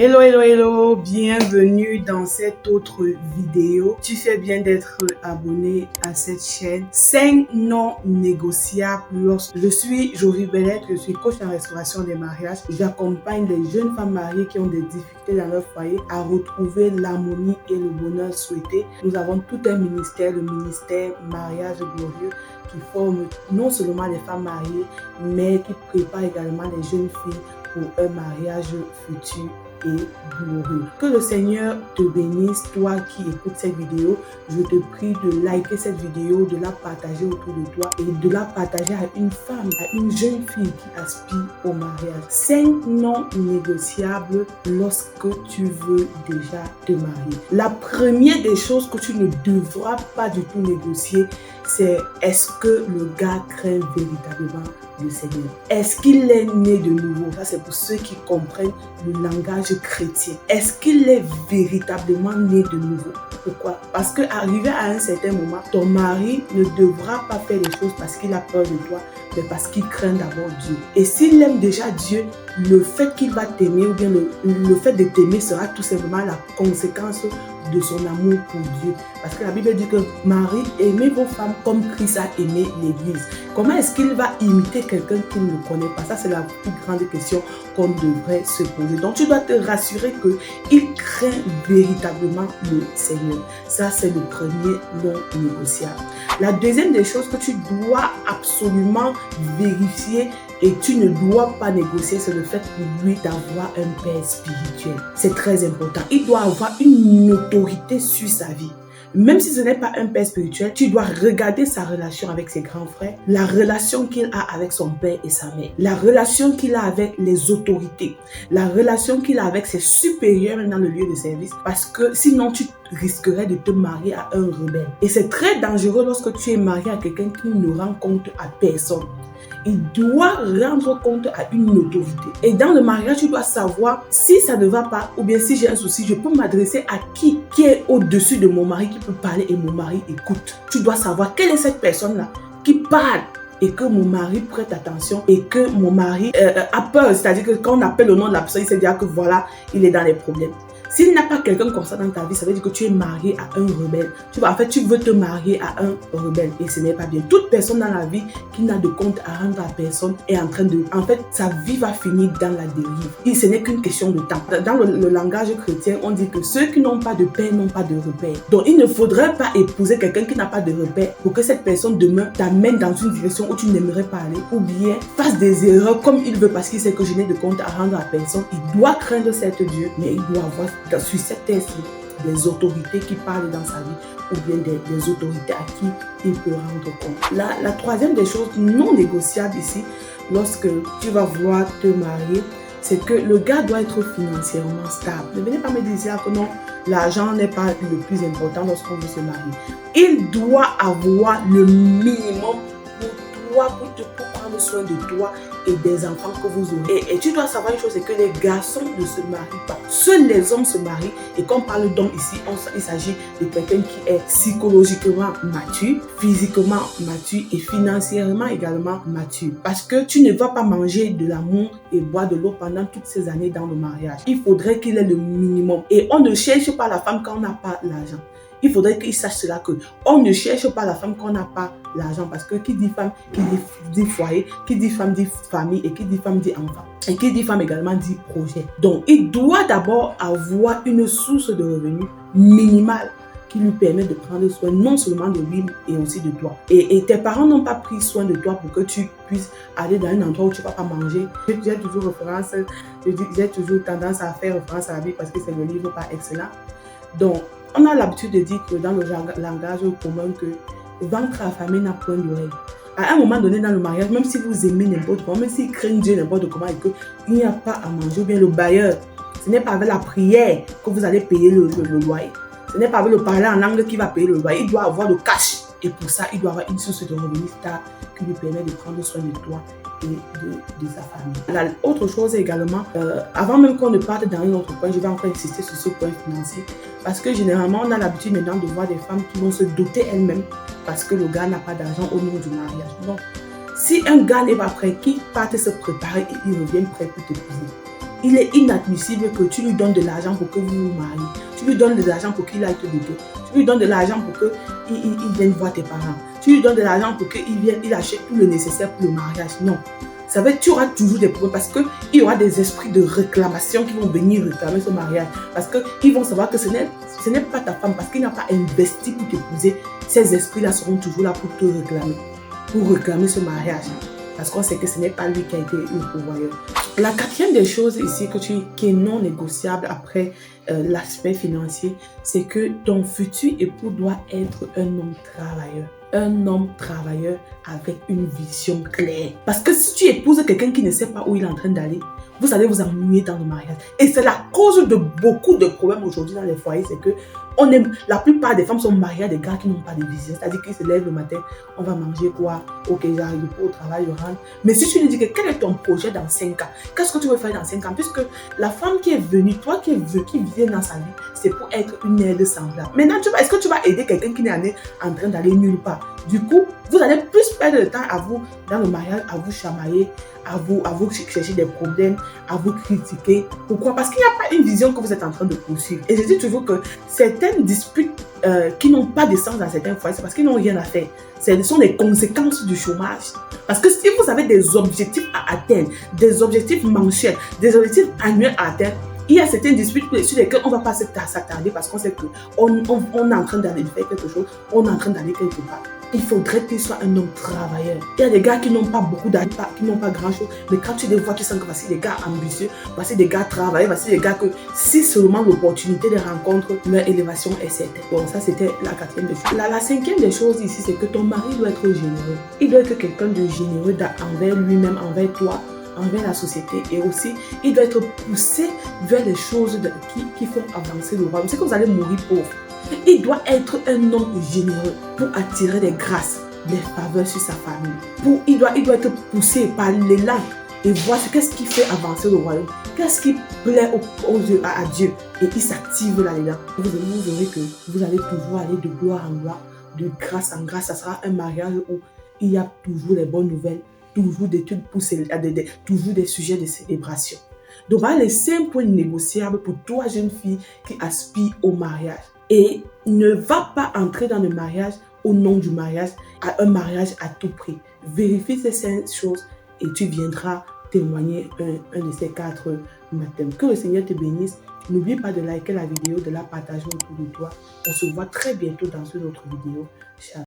Hello, hello, hello, bienvenue dans cette autre vidéo. Tu fais bien d'être abonné à cette chaîne. 5 non négociables lorsque je suis Jory Bellette, je suis coach en restauration des mariages. J'accompagne les jeunes femmes mariées qui ont des difficultés dans leur foyer à retrouver l'harmonie et le bonheur souhaité. Nous avons tout un ministère, le ministère Mariage Glorieux, qui forme non seulement les femmes mariées, mais qui prépare également les jeunes filles pour un mariage futur et glorieux. Que le Seigneur te bénisse, toi qui écoutes cette vidéo. Je te prie de liker cette vidéo, de la partager autour de toi et de la partager à une femme, à une jeune fille qui aspire au mariage. 5 non négociables lorsque tu veux déjà te marier. La première des choses que tu ne devras pas du tout négocier, c'est est-ce que le gars craint véritablement le Seigneur? Est-ce qu'il est né de nouveau? Ça, c'est pour ceux qui comprennent le langage chrétien. Est-ce qu'il est véritablement né de nouveau? Pourquoi? Parce qu'arrivé à un certain moment, ton mari ne devra pas faire les choses parce qu'il a peur de toi, mais parce qu'il craint d'abord Dieu. Et s'il aime déjà Dieu, le fait qu'il va t'aimer ou bien le fait de t'aimer sera tout simplement la conséquence de son amour pour Dieu. Parce que la Bible dit que Marie, aimez vos femmes comme Christ a aimé l'Église. Comment est-ce qu'il va imiter quelqu'un qu'il ne connaît pas? Ça, c'est la plus grande question qu'on devrait se poser. Donc, tu dois te rassurer qu'il craint véritablement le Seigneur. Ça, c'est le premier non négociable. La deuxième des choses que tu dois absolument vérifier et tu ne dois pas négocier, c'est le fait pour lui d'avoir un père spirituel. C'est très important. Il doit avoir une autorité sur sa vie. Même si ce n'est pas un père spirituel, tu dois regarder sa relation avec ses grands frères, la relation qu'il a avec son père et sa mère, la relation qu'il a avec les autorités, la relation qu'il a avec ses supérieurs dans le lieu de service, parce que sinon tu risquerais de te marier à un rebelle. Et c'est très dangereux lorsque tu es marié à quelqu'un qui ne rend compte à personne. Il doit rendre compte à une autorité. Et dans le mariage, tu dois savoir si ça ne va pas ou bien si j'ai un souci, je peux m'adresser à qui est au-dessus de mon mari, qui peut parler et mon mari écoute. Tu dois savoir quelle est cette personne-là qui parle et que mon mari prête attention et que mon mari a peur. C'est-à-dire que quand on appelle le nom de la personne, il sait dire que voilà, il est dans les problèmes. S'il n'y a pas quelqu'un comme ça dans ta vie, ça veut dire que tu es marié à un rebelle. En fait, tu veux te marier à un rebelle et ce n'est pas bien. Toute personne dans la vie qui n'a de compte à rendre à personne est en train de... En fait, sa vie va finir dans la dérive. Et ce n'est qu'une question de temps. Dans le langage chrétien, on dit que ceux qui n'ont pas de père n'ont pas de repère. Donc, il ne faudrait pas épouser quelqu'un qui n'a pas de repère pour que cette personne demain t'amène dans une direction où tu n'aimerais pas aller ou bien fasse des erreurs comme il veut parce qu'il sait que je n'ai de compte à rendre à personne. Il doit craindre cet Dieu, mais il doit avoir sur cette terre des autorités qui parlent dans sa vie ou bien des autorités à qui il peut rendre compte. La troisième des choses non négociables ici, lorsque tu vas vouloir te marier, c'est que le gars doit être financièrement stable. Ne venez pas me dire que non, l'argent n'est pas le plus important lorsqu'on veut se marier. Il doit avoir le minimum pour toi, pour prendre soin de toi et des enfants que vous aurez. Et tu dois savoir une chose, c'est que les garçons ne se marient pas. Seuls les hommes se marient. Et quand on parle d'homme ici, il s'agit de quelqu'un qui est psychologiquement mature, physiquement mature et financièrement également mature. Parce que tu ne vas pas manger de l'amour et boire de l'eau pendant toutes ces années dans le mariage. Il faudrait qu'il ait le minimum. Et on ne cherche pas la femme quand on n'a pas l'argent. Il faudrait qu'il sache cela que on ne cherche pas la femme quand on n'a pas l'argent. Parce que qui dit femme, qui dit foyer, qui dit femme dit famille et qui dit femme dit enfant. Et qui dit femme également dit projet. Donc, il doit d'abord avoir une source de revenus minimale qui lui permet de prendre soin non seulement de lui et aussi de toi. Et tes parents n'ont pas pris soin de toi pour que tu puisses aller dans un endroit où tu ne vas pas manger. J'ai toujours tendance à faire référence à la Bible parce que c'est le livre par excellence. Donc, on a l'habitude de dire que dans le langage commun que ventre affamé n'a point d'oreille. À un moment donné dans le mariage, même si vous aimez n'importe comment, même s'il craint Dieu n'importe comment et qu'il n'y a pas à manger, ou bien le bailleur, ce n'est pas avec la prière que vous allez payer le loyer. Ce n'est pas avec le parler en langue qui va payer le loyer. Il doit avoir le cash. Et pour ça, il doit avoir une source de revenus stable qui lui permet de prendre soin de toi et de sa famille. L'autre chose également, avant même qu'on ne parte dans un autre point, je vais encore insister sur ce point financier. Parce que généralement, on a l'habitude maintenant de voir des femmes qui vont se doter elles-mêmes parce que le gars n'a pas d'argent au nom du mariage. Donc, si un gars n'est pas prêt, qu'il parte se préparer et il revient prêt pour t'épouser. Il est inadmissible que tu lui donnes de l'argent pour que vous vous mariez. Tu lui donnes de l'argent pour qu'il aille te doter. Tu lui donnes de l'argent pour qu'il vienne voir tes parents. Tu lui donnes de l'argent pour qu'il achète tout le nécessaire pour le mariage. Non. Ça veut dire que tu auras toujours des problèmes parce qu'il y aura des esprits de réclamation qui vont venir réclamer ce mariage. Parce qu'ils vont savoir que ce n'est pas ta femme parce qu'il n'a pas investi pour t'épouser. Ces esprits-là seront toujours là pour te réclamer. Pour réclamer ce mariage. Parce qu'on sait que ce n'est pas lui qui a été le pourvoyeur. La quatrième des choses ici qui est non négociable après l'aspect financier, c'est que ton futur époux doit être un homme travailleur. Un homme travailleur avec une vision claire. Parce que si tu épouses quelqu'un qui ne sait pas où il est en train d'aller, vous allez vous ennuyer dans le mariage. Et c'est la cause de beaucoup de problèmes aujourd'hui dans les foyers, c'est que la plupart des femmes sont mariées à des gars qui n'ont pas de vision. C'est-à-dire qu'ils se lèvent le matin, on va manger quoi? Ok, j'arrive au travail, je rentre. Mais si tu lui dis que quel est ton projet dans 5 ans? Qu'est-ce que tu veux faire dans 5 ans? Puisque la femme qui est venue, toi qui vient dans sa vie, c'est pour être une aide semblable. Maintenant, est-ce que tu vas aider quelqu'un qui n'est en train d'aller nulle part? Du coup, vous allez plus perdre le temps à vous, dans le mariage, à vous chamailler, à vous chercher des problèmes, à vous critiquer. Pourquoi? Parce qu'il n'y a pas une vision que vous êtes en train de poursuivre. Et je dis toujours que certaines disputes qui n'ont pas de sens dans certains foyers, c'est parce qu'ils n'ont rien à faire. Ce sont les conséquences du chômage. Parce que si vous avez des objectifs à atteindre, des objectifs mensuels, des objectifs annuels à atteindre, il y a certaines disputes sur lesquelles on ne va pas s'attarder parce qu'on sait qu'on est en train d'aller faire quelque chose, on est en train d'aller quelque part. Il faudrait qu'il soit un homme travailleur. Il y a des gars qui n'ont pas beaucoup d'argent, qui n'ont pas grand chose, mais quand tu les vois, tu sens que voici des gars ambitieux, voici des gars travailleurs, voici des gars que si seulement l'opportunité de rencontre, leur élévation est certaine. Bon, ça c'était la quatrième des choses. La cinquième des choses ici, c'est que ton mari doit être généreux. Il doit être quelqu'un de généreux envers lui-même, envers toi, envers la société, et aussi il doit être poussé vers les choses qui font avancer le royaume. C'est que vous allez mourir pauvre. Il doit être un homme généreux pour attirer des grâces, des faveurs sur sa famille. Il doit être poussé par l'élan et voir qu'est-ce qui fait avancer le royaume, qu'est-ce qui plaît à Dieu, et il s'active là-dedans. Vous verrez que vous allez toujours aller de gloire en gloire, de grâce en grâce. Ça sera un mariage où il y a toujours les bonnes nouvelles, toujours des trucs toujours des sujets de célébration. Donc voilà les 5 points négociables pour toi, jeune fille qui aspire au mariage. Et ne va pas entrer dans le mariage au nom du mariage, à un mariage à tout prix. Vérifie ces 5 choses et tu viendras témoigner un de ces 4 matins. Que le Seigneur te bénisse. N'oublie pas de liker la vidéo, de la partager autour de toi. On se voit très bientôt dans une autre vidéo. Ciao.